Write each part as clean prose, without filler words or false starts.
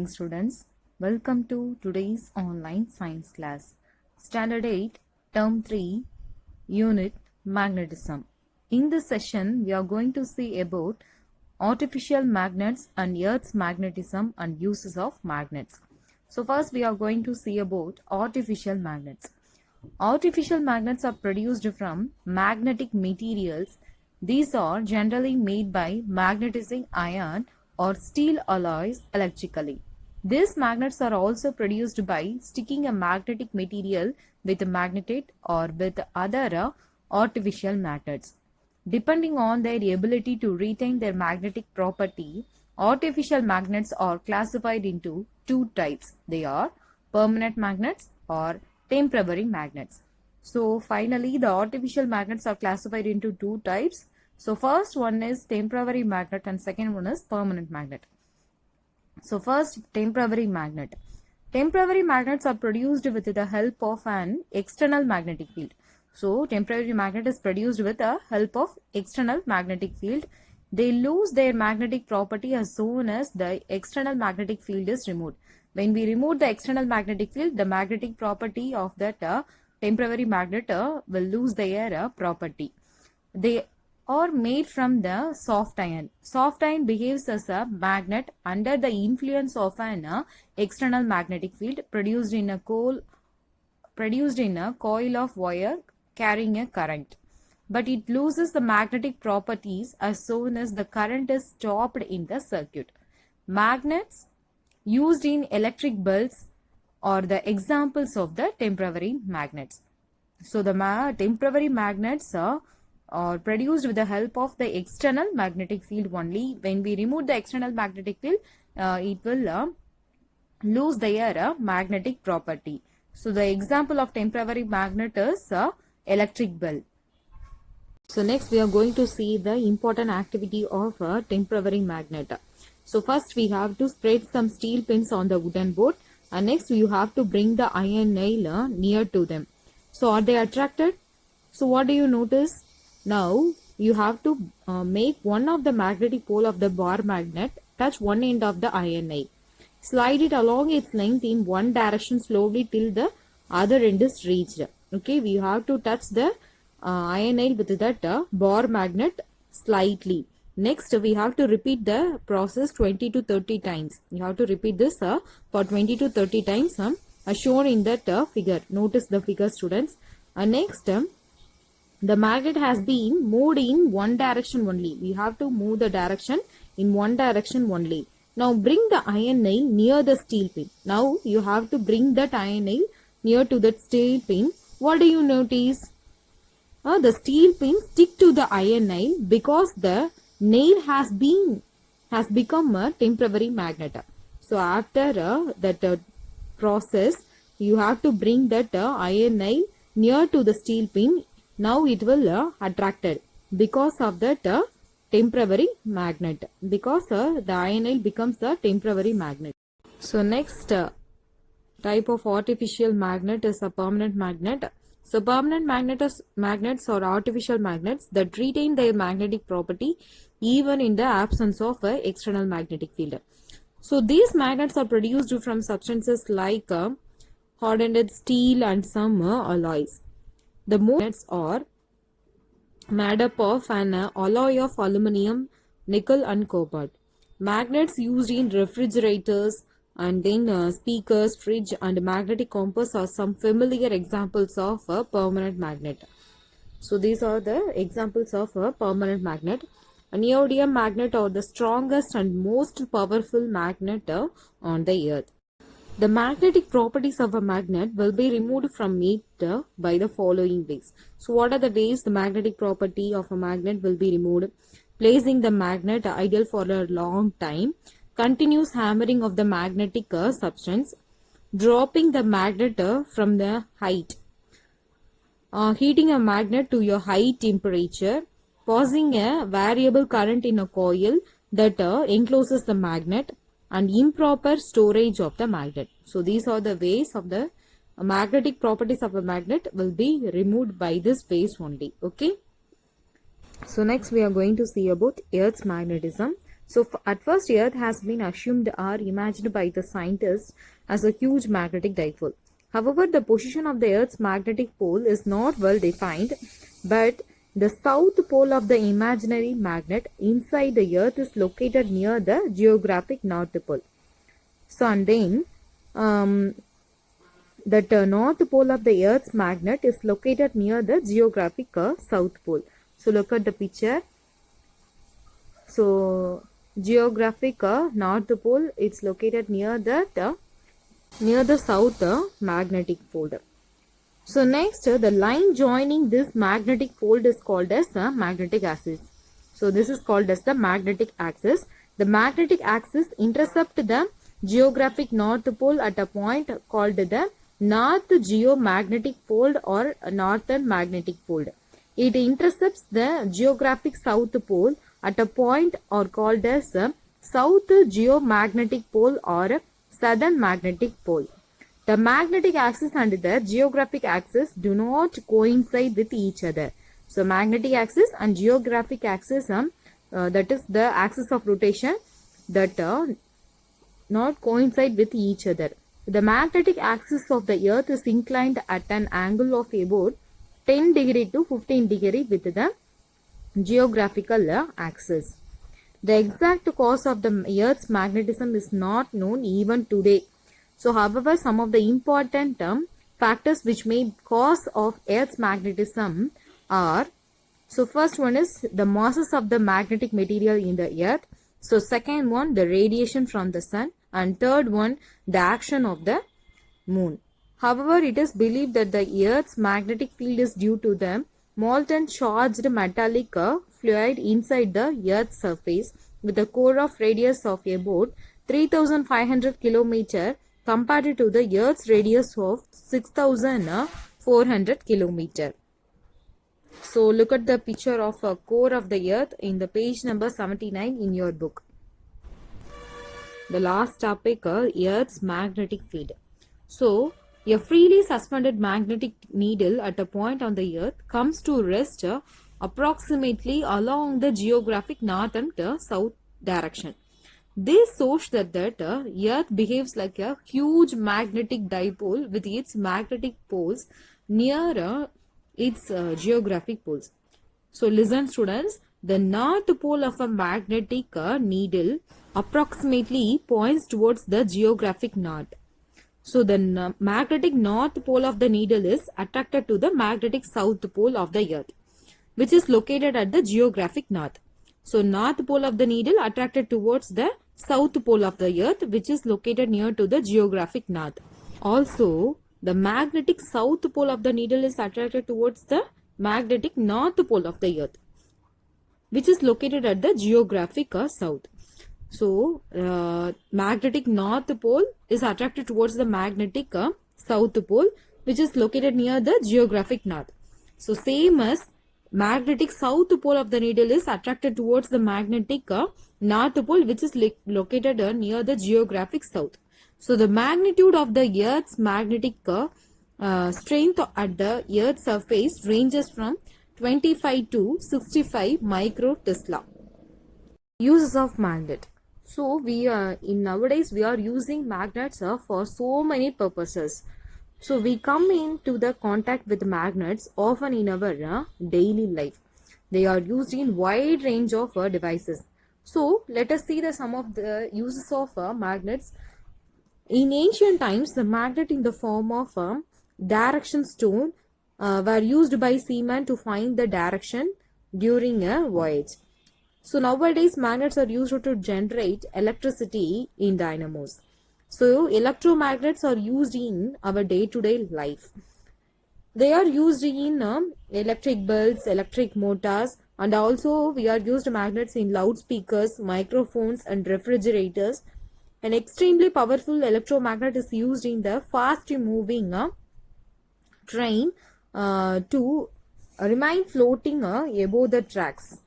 students. Welcome to today's online science class. Standard 8, Term 3, Unit Magnetism. In this session, we are going to see about artificial magnets and Earth's magnetism and uses of magnets. So first we are going to see about artificial magnets. Artificial magnets are produced from magnetic materials. These are generally made by magnetizing iron or steel alloys electrically. These magnets are also produced by sticking a magnetic material with a magnet or with other artificial magnets. Depending on their ability to retain their magnetic property, artificial magnets are classified into two types. They are permanent magnets or temporary magnets. So finally, the artificial magnets are classified into two types. So first one is temporary magnet and second one is permanent magnet. So first, temporary magnet. Temporary magnets are produced with the help of an external magnetic field. So temporary magnet is produced with the help of external magnetic field. They lose their magnetic property as soon as the external magnetic field is removed. When we remove the external magnetic field, the magnetic property of that temporary magnet will lose their property. They are made from the soft iron. Soft iron behaves as a magnet under the influence of an external magnetic field produced in a coil of wire carrying a current. But it loses the magnetic properties as soon as the current is stopped in the circuit. Magnets used in electric bulbs are the examples of the temporary magnets. So the temporary magnets are produced with the help of the external magnetic field only. When we remove the external magnetic field, it will lose their magnetic property. So the example of temporary magnet is electric bulb. So next we are going to see the important activity of a temporary magnet. So first we have to spread some steel pins on the wooden board, and next you have to bring the iron nail near to them. So are they attracted? So what do you notice? Now you have to make one of the magnetic pole of the bar magnet touch one end of the iron nail. Slide it along its length in one direction slowly till the other end is reached. Okay, we have to touch the iron nail with that bar magnet slightly. Next, we have to repeat the process 20 to 30 times. You have to repeat this for 20 to 30 times as shown in that figure. Notice the figure, students. Next, the magnet has been moved in one direction only. We have to move the direction in one direction only. Now bring the iron nail near the steel pin. Now you have to bring that iron nail near to that steel pin. What do you notice? The steel pin stick to the iron nail because the nail has become a temporary magnet. So after that process, you have to bring that iron nail near to the steel pin. Now it will attracted because of that temporary magnet, because the iron nail becomes a temporary magnet. So next type of artificial magnet is a permanent magnet. So permanent magnets or artificial magnets that retain their magnetic property even in the absence of an external magnetic field. So these magnets are produced from substances like hardened steel and some alloys. The magnets are made up of an alloy of aluminum, nickel and cobalt. Magnets used in refrigerators and then speakers, fridge and magnetic compass are some familiar examples of a permanent magnet. So these are the examples of a permanent magnet. A neodymium magnet are the strongest and most powerful magnet on the earth. The magnetic properties of a magnet will be removed from it by the following ways. So what are the ways the magnetic property of a magnet will be removed? Placing the magnet idle for a long time, continuous hammering of the magnetic substance, dropping the magnet from the height, heating a magnet to your high temperature, passing a variable current in a coil that encloses the magnet, and improper storage of the magnet. So these are the ways of the magnetic properties of a magnet will be removed by this ways only. Okay. So next we are going to see about Earth's magnetism. So at first Earth has been assumed or imagined by the scientists as a huge magnetic dipole. However, the position of the Earth's magnetic pole is not well defined, but the south pole of the imaginary magnet inside the Earth is located near the geographic north pole. So and then that north pole of the Earth's magnet is located near the geographic south pole. So look at the picture. So geographic north pole, it's located near the south magnetic pole. So next, the line joining this magnetic pole is called as the magnetic axis. So this is called as the magnetic axis. The magnetic axis intercepts the geographic north pole at a point called the north geomagnetic pole or northern magnetic pole. It intercepts the geographic south pole at a point or called as south geomagnetic pole or southern magnetic pole. The magnetic axis and the geographic axis do not coincide with each other. So magnetic axis and geographic axis, that is the axis of rotation, that not coincide with each other. The magnetic axis of the Earth is inclined at an angle of about 10 degree to 15 degree with the geographical axis. The exact cause of the Earth's magnetism is not known even today. So, however, some of the important factors which may cause of Earth's magnetism are, so first one is the masses of the magnetic material in the Earth. So, second one, the radiation from the sun, and third one, the action of the moon. However, it is believed that the Earth's magnetic field is due to the molten charged metallic fluid inside the Earth's surface with a core of radius of about 3,500 km compared to the Earth's radius of 6,400 km. So look at the picture of a core of the Earth in the page number 79 in your book. The last topic, Earth's magnetic field. So a freely suspended magnetic needle at a point on the Earth comes to rest approximately along the geographic north and south direction. This shows that Earth behaves like a huge magnetic dipole with its magnetic poles near its geographic poles. So listen students, the north pole of a magnetic needle approximately points towards the geographic north. So the magnetic north pole of the needle is attracted to the magnetic south pole of the Earth, which is located at the geographic north. So north pole of the needle attracted towards the south pole of the Earth, which is located near to the geographic north. Also, the magnetic south pole of the needle is attracted towards the magnetic north pole of the Earth, which is located at the geographic south. So, magnetic north pole is attracted towards the magnetic south pole, which is located near the geographic north. So, same as magnetic south pole of the needle is attracted towards the magnetic north pole, which is located near the geographic south. So, the magnitude of the Earth's magnetic strength at the Earth's surface ranges from 25 to 65 microtesla. Uses of magnet. So nowadays we are using magnets for so many purposes. So we come into the contact with magnets often in our daily life. They are used in wide range of devices. So let us see some of the uses of magnets. In ancient times, the magnet in the form of direction stone were used by seamen to find the direction during a voyage. So nowadays magnets are used to generate electricity in dynamos. So electromagnets are used in our day-to-day life. They are used in electric bulbs, electric motors, and also we are used magnets in loudspeakers, microphones and refrigerators. An extremely powerful electromagnet is used in the fast moving train to remain floating above the tracks.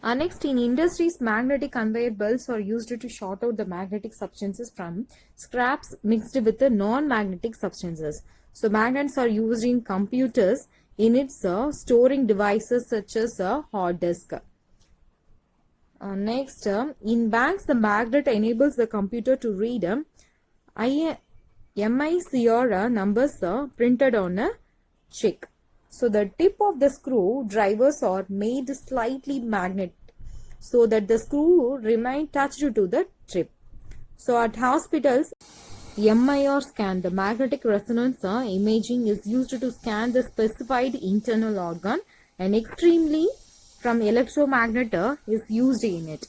Next, in industries, magnetic conveyor belts are used to sort out the magnetic substances from scraps mixed with the non-magnetic substances. So, magnets are used in computers in its storing devices such as a hard disk. Next, in banks, the magnet enables the computer to read MICR numbers printed on a check. So the tip of the screw drivers are made slightly magnet so that the screw remain touched to the tip. So at hospitals, MIR scan, the magnetic resonance imaging is used to scan the specified internal organ, and extremely from electromagnet is used in it.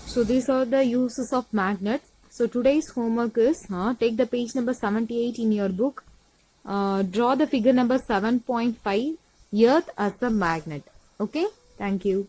So these are the uses of magnets. So today's homework is take the page number 78 in your book. Draw the figure number 7.5, Earth as a magnet. Okay, thank you.